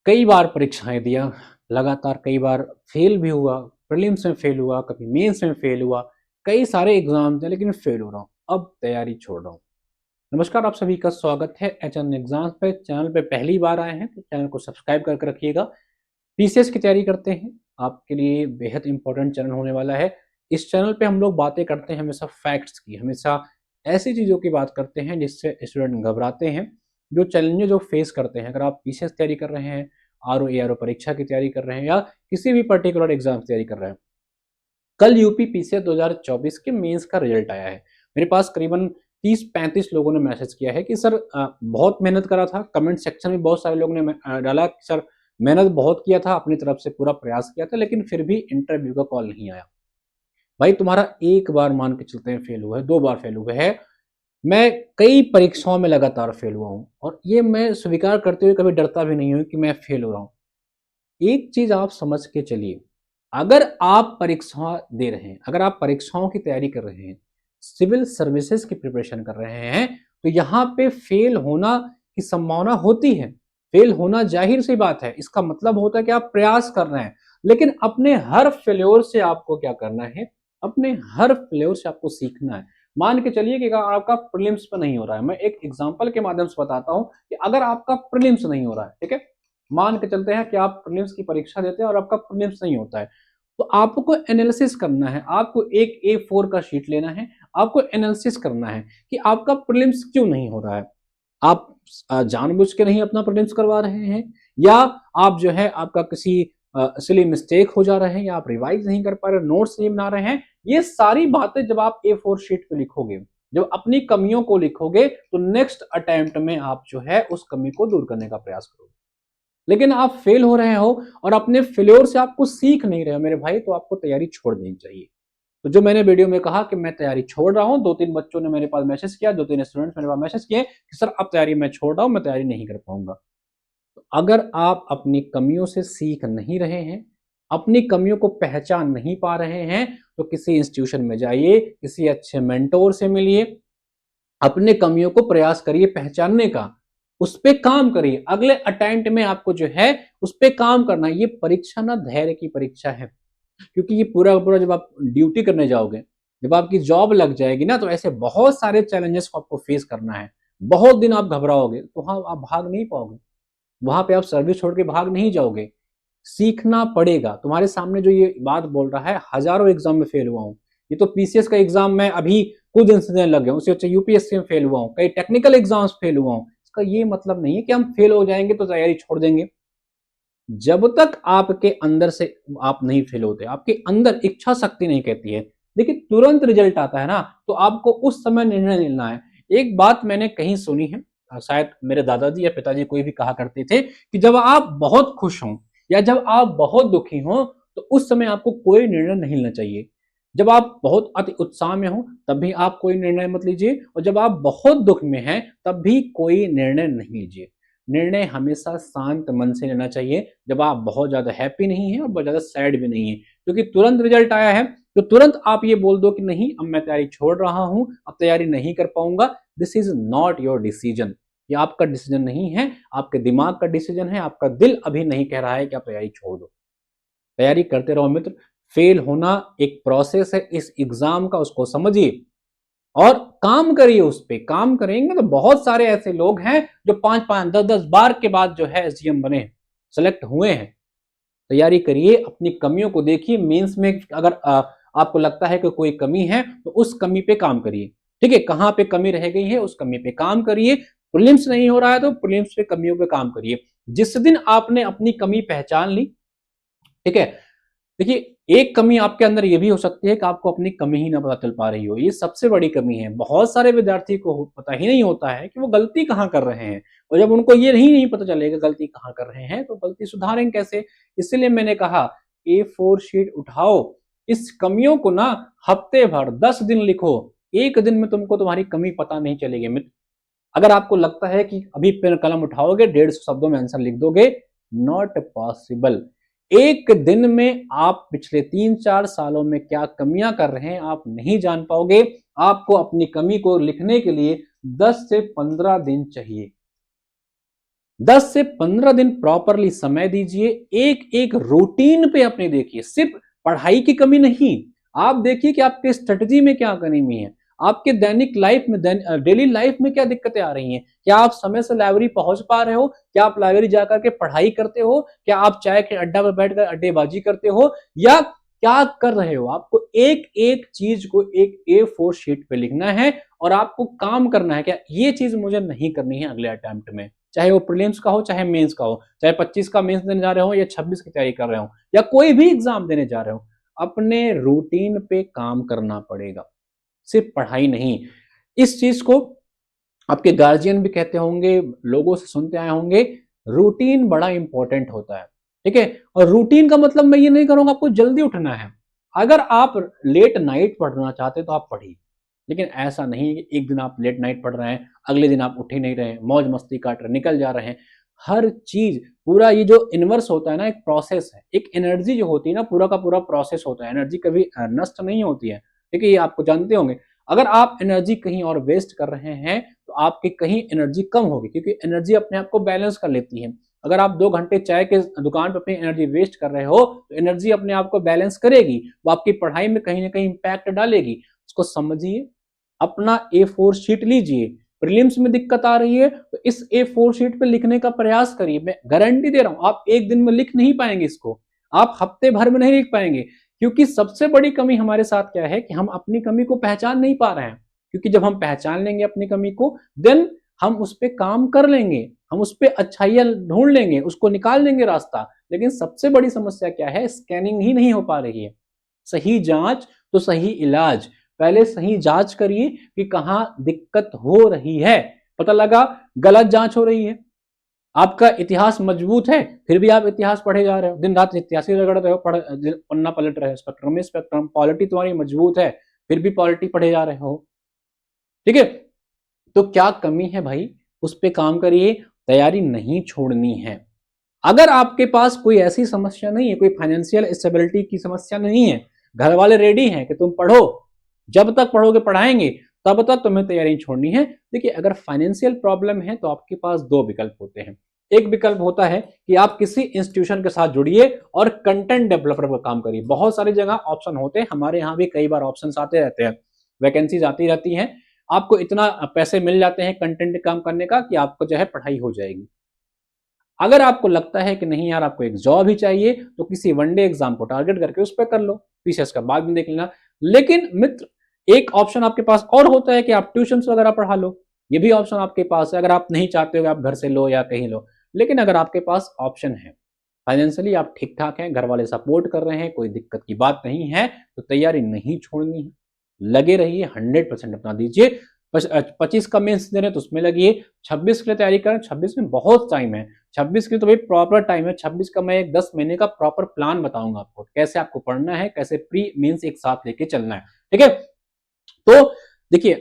कई बार परीक्षाएं दिया, लगातार कई बार फेल भी हुआ, प्रीलिम्स में फेल हुआ, कभी मेंस में फेल हुआ, कई सारे एग्जाम थे लेकिन फेल हो रहा हूँ। अब तैयारी छोड़ रहा हूँ। नमस्कार, आप सभी का स्वागत है एचएन एग्जाम्स पे। चैनल पे पहली बार आए हैं तो चैनल को सब्सक्राइब करके रखिएगा। पीसीएस की तैयारी करते हैं, आपके लिए बेहद इंपॉर्टेंट चैनल होने वाला है। इस चैनल पे हम लोग बातें करते हैं हमेशा फैक्ट्स की, हमेशा ऐसी चीज़ों की बात करते हैं जिससे स्टूडेंट घबराते हैं, जो चैलेंजेस जो फेस करते हैं। अगर आप पीसीएस तैयारी कर रहे हैं, आरओ एआरओ परीक्षा की तैयारी कर रहे हैं या किसी भी पर्टिकुलर एग्जाम की तैयारी कर रहे हैं, कल यूपी पीसीएस 2024 के मेंस का रिजल्ट आया है। मेरे पास करीबन 30-35 लोगों ने मैसेज किया है कि सर बहुत मेहनत करा था। कमेंट सेक्शन में बहुत सारे लोगों ने डाला कि सर मेहनत बहुत किया था, अपनी तरफ से पूरा प्रयास किया था, लेकिन फिर भी इंटरव्यू का कॉल नहीं आया। भाई तुम्हारा एक बार मान के चलते हैं फेल हुआ है, 2 बार फेल हुए हैं। मैं कई परीक्षाओं में लगातार फेल हुआ हूँ और ये मैं स्वीकार करते हुए कभी डरता भी नहीं हूँ कि मैं फेल हो रहा हूँ। एक चीज आप समझ के चलिए, अगर आप परीक्षा दे रहे हैं, अगर आप परीक्षाओं की तैयारी कर रहे हैं, सिविल सर्विसेज की प्रिपरेशन कर रहे हैं, तो यहाँ पे फेल होना की संभावना होती है। फेल होना जाहिर सी बात है, इसका मतलब होता है कि आप प्रयास कर रहे हैं। लेकिन अपने हर फेल्योर से आपको क्या करना है, अपने हर फेल्योर से आपको सीखना है। मान के चलिए कि अगर आपका प्रीलिम्स पे नहीं हो रहा है, मैं एक एग्जांपल के माध्यम से बताता हूं कि अगर आपका प्रीलिम्स नहीं हो रहा है, ठीक है, मान के चलते हैं कि आप प्रीलिम्स की परीक्षा देते हैं और आपका प्रीलिम्स नहीं होता है, तो आपको एनालिसिस करना है। आपको एक A4 का शीट लेना है, आपको एनालिसिस करना है कि आपका प्रीलिम्स क्यों नहीं हो रहा है। आप जानबूझ के नहीं अपना प्रीलिम्स करवा रहे हैं, या आप जो है आपका किसी सिली मिस्टेक हो जा रहे हैं, या आप रिवाइज नहीं कर पा रहे, नोट्स नहीं बना रहे हैं। ये सारी बातें जब आप A4 शीट पे लिखोगे, जब अपनी कमियों को लिखोगे, तो नेक्स्ट अटेम्प्ट में आप जो है उस कमी को दूर करने का प्रयास करोगे। लेकिन आप फेल हो रहे हो और अपने फेल्योर से आपको सीख नहीं रहे हो मेरे भाई, तो आपको तैयारी छोड़ देनी चाहिए। तो जो मैंने वीडियो में कहा कि मैं तैयारी छोड़ रहा हूं, 2-3 बच्चों ने मेरे पास मैसेज किया, 2-3 स्टूडेंट्स मेरे पास मैसेज किए कि सर अब तैयारी मैं छोड़ रहा हूं, मैं तैयारी नहीं कर पाऊंगा। तो अगर आप अपनी कमियों से सीख नहीं रहे हैं, अपनी कमियों को पहचान नहीं पा रहे हैं, तो किसी इंस्टीट्यूशन में जाइए, किसी अच्छे मेंटोर से मिलिए, अपने कमियों को प्रयास करिए पहचानने का, उस पे काम करिए। अगले अटेम्प्ट में आपको जो है उस पे काम करना है। ये परीक्षा ना धैर्य की परीक्षा है, क्योंकि ये पूरा का पूरा जब आप ड्यूटी करने जाओगे, जब आपकी जॉब लग जाएगी ना, तो ऐसे बहुत सारे चैलेंजेस को आपको फेस करना है। बहुत दिन आप घबराओगे तो हाँ, आप भाग नहीं पाओगे, वहां पे आप सर्विस छोड़ के भाग नहीं जाओगे। सीखना पड़ेगा। तुम्हारे सामने जो ये बात बोल रहा है, हजारों एग्जाम में फेल हुआ हूं, ये तो पीसीएस का एग्जाम में अभी कुछ दिन से देने लग गया हूं, उससे अच्छा यूपीएससी में फेल हुआ हूं, कई टेक्निकल एग्जाम्स फेल हुआ हूं। इसका ये मतलब नहीं है कि हम फेल हो जाएंगे तो तैयारी छोड़ देंगे। जब तक आपके अंदर से आप नहीं फेल होते, आपके अंदर इच्छा शक्ति नहीं कहती है, देखिए तुरंत रिजल्ट आता है ना, तो आपको उस समय निर्णय लेना है। एक बात मैंने कहीं सुनी है, शायद मेरे दादाजी या पिताजी कोई भी कहा करते थे कि जब आप बहुत खुश हों या जब आप बहुत दुखी हों, तो उस समय आपको कोई निर्णय नहीं लेना चाहिए। जब आप बहुत अति उत्साह में हो तब भी आप कोई निर्णय मत लीजिए, और जब आप बहुत दुख में हैं तब भी कोई निर्णय नहीं लीजिए। निर्णय हमेशा शांत मन से लेना चाहिए, जब आप बहुत ज्यादा हैप्पी नहीं है और बहुत ज्यादा सैड भी नहीं है, क्योंकि तुरंत रिजल्ट आया है तो तुरंत आप ये बोल दो कि नहीं अब मैं तैयारी छोड़ रहा हूं, अब तैयारी नहीं कर पाऊंगा। This is not your decision. ये आपका डिसीजन नहीं है, आपके दिमाग का डिसीजन है। आपका दिल अभी नहीं कह रहा है कि आप तैयारी छोड़ दो। तैयारी करते रहो मित्र। फेल होना एक प्रोसेस है इस एग्जाम का, उसको समझिए और काम करिए। उस पे काम करेंगे तो बहुत सारे ऐसे लोग हैं जो 5-5, 10-10 बार के बाद जो है एसडीएम बने, सेलेक्ट हुए हैं। तैयारी करिए, अपनी कमियों को देखिए। मेंस में अगर आपको लगता है कि कोई कमी है तो उस कमी पे काम करिए। ठीक है, कहां पे कमी रह गई है उस कमी पे काम करिए। प्रीलिम्स नहीं हो रहा है तो प्रीलिम्स पे कमियों पे काम करिए। जिस दिन आपने अपनी कमी पहचान ली, ठीक है, देखिए एक कमी आपके अंदर ये भी हो सकती है कि आपको अपनी कमी ही ना पता चल पा रही हो। ये सबसे बड़ी कमी है। बहुत सारे विद्यार्थी को पता ही नहीं होता है कि वो गलती कहाँ कर रहे हैं, और जब उनको ये नहीं पता चलेगा गलती कहाँ कर रहे हैं तो गलती सुधारेंगे कैसे। इसलिए मैंने कहा A4 शीट उठाओ, इस कमियों को ना हफ्ते भर 10 दिन लिखो। एक दिन में तुमको तुम्हारी कमी पता नहीं चलेगी मित्र। अगर आपको लगता है कि अभी पेन कलम उठाओगे 150 शब्दों में आंसर लिख दोगे, नॉट पॉसिबल। एक दिन में आप पिछले 3-4 सालों में क्या कमियां कर रहे हैं आप नहीं जान पाओगे। आपको अपनी कमी को लिखने के लिए 10 से 15 दिन चाहिए। 10 से 15 दिन प्रॉपरली समय दीजिए, एक एक रूटीन पे अपने देखिए, सिर्फ पढ़ाई की कमी नहीं, आप देखिए कि आपके स्ट्रेटजी में क्या कमी है, आपके दैनिक लाइफ में डेली लाइफ में क्या दिक्कतें आ रही हैं, क्या आप समय से लाइब्रेरी पहुंच पा रहे हो, क्या आप लाइब्रेरी जाकर के पढ़ाई करते हो, क्या आप चाय के अड्डा पर बैठकर अड्डेबाजी करते हो, या क्या कर रहे हो। आपको एक एक चीज को एक A4 शीट पे लिखना है और आपको काम करना है, क्या ये चीज मुझे नहीं करनी है अगले अटेम्प्ट में, चाहे वो प्रीलिम्स का हो चाहे मेंस का हो, चाहे 25 का मेंस देने जा रहे हो या 26 की तैयारी कर रहे हो या कोई भी एग्जाम देने जा रहे हो, अपने रूटीन पे काम करना पड़ेगा, सिर्फ पढ़ाई नहीं। इस चीज को आपके गार्जियन भी कहते होंगे, लोगों से सुनते आए होंगे, रूटीन बड़ा इंपॉर्टेंट होता है, ठीक है। और रूटीन का मतलब मैं ये नहीं करूंगा आपको जल्दी उठना है, अगर आप लेट नाइट पढ़ना चाहते तो आप पढ़िए, लेकिन ऐसा नहीं है कि एक दिन आप लेट नाइट पढ़ रहे हैं, अगले दिन आप उठ ही नहीं रहे हैं, मौज मस्ती काट रहे निकल जा रहे हैं। हर चीज पूरा ये जो इन्वर्स होता है ना, एक प्रोसेस है, एक एनर्जी जो होती है ना, पूरा का पूरा प्रोसेस होता है, एनर्जी कभी नष्ट नहीं होती है, ठीक है, ये आपको जानते होंगे। अगर आप एनर्जी कहीं और वेस्ट कर रहे हैं तो आपकी कहीं एनर्जी कम होगी, क्योंकि एनर्जी अपने आप को बैलेंस कर लेती है। अगर आप 2 घंटे चाय के दुकान पर अपनी एनर्जी वेस्ट कर रहे हो तो एनर्जी अपने आप को बैलेंस करेगी, वो आपकी पढ़ाई में कहीं ना कहीं इंपैक्ट डालेगी। उसको समझिए, अपना A4 शीट लीजिए, प्रीलिम्स में दिक्कत आ रही है तो इस A4 शीट पे लिखने का प्रयास करिए। मैं गारंटी दे रहा हूं आप एक दिन में लिख नहीं पाएंगे इसको, आप हफ्ते भर में नहीं लिख पाएंगे, क्योंकि सबसे बड़ी कमी हमारे साथ क्या है कि हम अपनी कमी को पहचान नहीं पा रहे हैं। क्योंकि जब हम पहचान लेंगे अपनी कमी को, देन हम उस पर काम कर लेंगे, हम उस पर अच्छाइयां ढूंढ लेंगे, उसको निकाल लेंगे रास्ता। लेकिन सबसे बड़ी समस्या क्या है, स्कैनिंग ही नहीं हो पा रही है। सही जांच तो सही इलाज, पहले सही जांच करिए कि कहां दिक्कत हो रही है। पता लगा गलत जांच हो रही है, आपका इतिहास मजबूत है फिर भी आप इतिहास पढ़े जा रहे हो, दिन रात इतिहास ही रगड़ रहे हो, पन्ना पलट रहे हो, स्पेक्ट्रम पॉलिटी तुम्हारी मजबूत है फिर भी पॉलिटी पढ़े जा रहे हो, ठीक है। तो क्या कमी है भाई, उस पर काम करिए, तैयारी नहीं छोड़नी है। अगर आपके पास कोई ऐसी समस्या नहीं है, कोई फाइनेंशियल स्टेबिलिटी की समस्या नहीं है, घर वाले रेडी हैं कि तुम पढ़ो, जब तक पढ़ोगे पढ़ाएंगे, तब तक तुम्हें तैयारी नहीं छोड़नी है। देखिए, अगर फाइनेंशियल प्रॉब्लम है तो आपके पास 2 विकल्प होते हैं। एक विकल्प होता है कि आप किसी इंस्टीट्यूशन के साथ जुड़िए और कंटेंट डेवलपर का काम करिए। बहुत सारी जगह ऑप्शन होते हैं, हमारे यहाँ भी कई बार ऑप्शन आते रहते हैं, वैकेंसीज आती रहती हैं, आपको इतना पैसे मिल जाते हैं कंटेंट काम करने का कि आपको जो है पढ़ाई हो जाएगी। अगर आपको लगता है कि नहीं यार आपको एक जॉब ही चाहिए, तो किसी वनडे एग्जाम को टारगेट करके उस पर कर लो, पीसीएस का बाद में देख लेना। लेकिन मित्र, एक ऑप्शन आपके पास और होता है कि आप ट्यूशन वगैरह पढ़ा लो, ये भी ऑप्शन आपके पास है। अगर आप नहीं चाहते हो आप घर से लो या कहीं लो, लेकिन अगर आपके पास ऑप्शन है, फाइनेंशियली आप ठीक ठाक हैं, घर वाले सपोर्ट कर रहे हैं, कोई दिक्कत की बात नहीं है, तो तैयारी नहीं छोड़नी है, लगे रहिए, 100% अपना दीजिए। 25 का मेंस दे रहे हैं तो उसमें लगिए, 26 के लिए तैयारी करें, 26 में बहुत टाइम है, 26 के लिए तो भाई प्रॉपर टाइम है। 26 का मैं एक 10 महीने का प्रॉपर प्लान बताऊंगा आपको, कैसे आपको पढ़ना है, कैसे प्री मेंस एक साथ लेके चलना है, ठीक है। तो देखिए,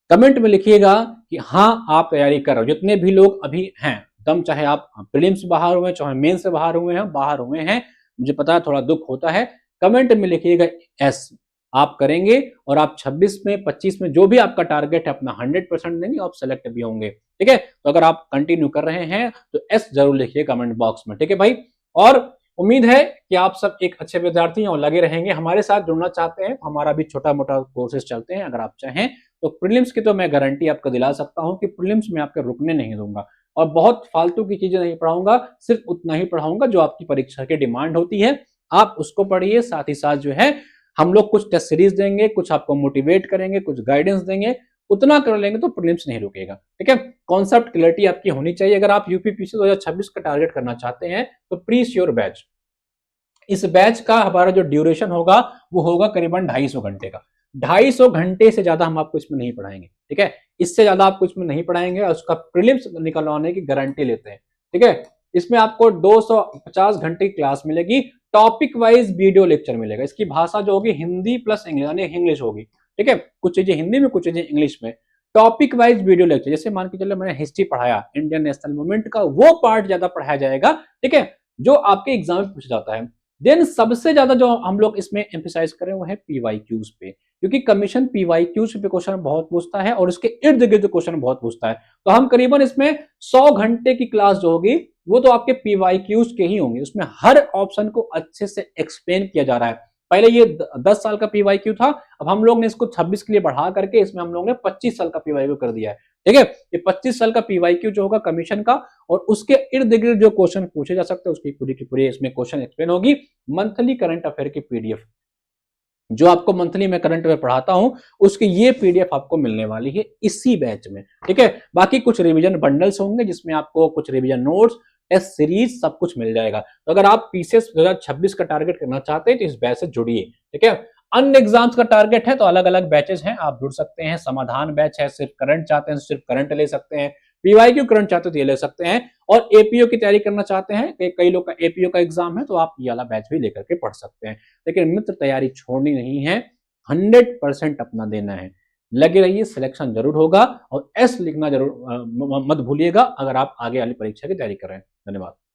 कमेंट में लिखिएगा कि हाँ आप तैयारी कर रहे हो, जितने भी लोग अभी हैं दम, चाहे आप प्रीलिम्स से बाहर हुए, चाहे मेंस से बाहर हुए हैं, मुझे पता है थोड़ा दुख होता है। कमेंट में लिखिएगा एस, आप करेंगे और आप 26 में 25 में जो भी आपका टारगेट है अपना 100% देंगे, आप सेलेक्ट भी होंगे, ठीक है। तो अगर आप कंटिन्यू कर रहे हैं तो एस जरूर लिखिए कमेंट बॉक्स में, ठीक है भाई। और उम्मीद है कि आप सब एक अच्छे विद्यार्थी हैं और लगे रहेंगे, हमारे साथ जुड़ना चाहते हैं तो हमारा भी छोटा मोटा कोर्सेज चलते हैं, अगर आप चाहें तो प्रीलिम्स की तो मैं गारंटी आपको दिला सकता हूं कि प्रीलिम्स में आपके रुकने नहीं दूंगा और बहुत फालतू की चीजें नहीं पढ़ाऊंगा, सिर्फ उतना ही पढ़ाऊंगा जो आपकी परीक्षा की डिमांड होती है, आप उसको पढ़िए। साथ ही साथ जो है हम लोग कुछ टेस्ट सीरीज देंगे, कुछ आपको मोटिवेट करेंगे, कुछ गाइडेंस देंगे, उतना कर लेंगे तो प्रीलिम्स नहीं रुकेगा, ठीक है। कॉन्सेप्ट क्लैरिटी आपकी होनी चाहिए। अगर आप यूपीपीसी 2026 का टारगेट करना चाहते हैं तो प्री श्योर बैच, इस बैच का हमारा जो ड्यूरेशन होगा वो होगा करीबन 250 घंटे का। 250 घंटे से ज्यादा हम आपको इसमें नहीं पढ़ाएंगे, ठीक है, इससे ज्यादा आपको इसमें नहीं पढ़ाएंगे और उसका प्रीलिम्स निकलवाने की गारंटी लेते हैं, ठीक है। इसमें आपको 250 घंटे की क्लास मिलेगी, टॉपिक वाइज वीडियो लेक्चर मिलेगा, इसकी भाषा जो होगी हिंदी प्लस इंग्लिश, यानी इंग्लिश होगी, ठीक है, कुछ चीजें हिंदी में कुछ चीजें इंग्लिश में। टॉपिक वाइज वीडियो लेक्चर, जैसे मान के चलो मैंने हिस्ट्री पढ़ाया, इंडियन नेशनल मूवमेंट का वो पार्ट ज्यादा पढ़ाया जाएगा, ठीक है, जो आपके एग्जाम में पूछा जाता है। देन सबसे ज्यादा जो हम लोग इसमें एम्फेसाइज करें वो है पीवाईक्यूज पे, क्योंकि कमीशन पीवाईक्यूज पे क्वेश्चन बहुत पूछता है और उसके इर्द गिर्द क्वेश्चन बहुत पूछता है। तो हम करीबन इसमें 100 घंटे की क्लास जो होगी वो तो आपके पीवाईक्यूज के ही होंगे, उसमें हर ऑप्शन को अच्छे से एक्सप्लेन किया जा रहा है। पहले ये 10 साल का पीवाईक्यू था, अब हम लोग ने इसको 26 के लिए बढ़ा करके इसमें हम लोग ने 25 साल का पीवाईक्यू कर दिया है। ठीक है, ये 25 साल का पीवाईक्यू जो होगा कमीशन का, और उसके इर्द गिर्द जो क्वेश्चन पूछे जा सकते हैं उसकी पूरी की पूरी इसमें क्वेश्चन एक्सप्लेन होगी। मंथली करंट अफेयर की पीडीएफ जो आपको मंथली मैं करंट अफेयर पढ़ाता हूं उसकी ये पीडीएफ आपको मिलने वाली है इसी बैच में। ठीक है, बाकी कुछ रिवीजन बंडल्स होंगे जिसमें आपको कुछ रिवीजन नोट्स, टेस्ट सीरीज सब कुछ मिल जाएगा। तो अगर आप पीसीएस 2026 का टारगेट करना चाहते हैं तो इस बैच से जुड़िए। ठीक है, अन्य एग्जाम्स का टारगेट है तो अलग अलग बैचेस हैं, आप जुड़ सकते हैं। समाधान बैच है, सिर्फ करंट चाहते हैं सिर्फ करंट ले सकते हैं। पीवाईक्यू करंट चाहते हो तो ये ले सकते हैं, और एपीओ की तैयारी करना चाहते हैं, कई लोग का एपीओ का एग्जाम है तो आप ये वाला बैच भी लेकर के पढ़ सकते हैं। लेकिन मित्र तैयारी छोड़नी नहीं है, 100% अपना देना है, लगे रहिए, सिलेक्शन जरूर होगा। और एस लिखना जरूर मत भूलिएगा अगर आप आगे वाली परीक्षा की तैयारी कर रहे हैं। धन्यवाद।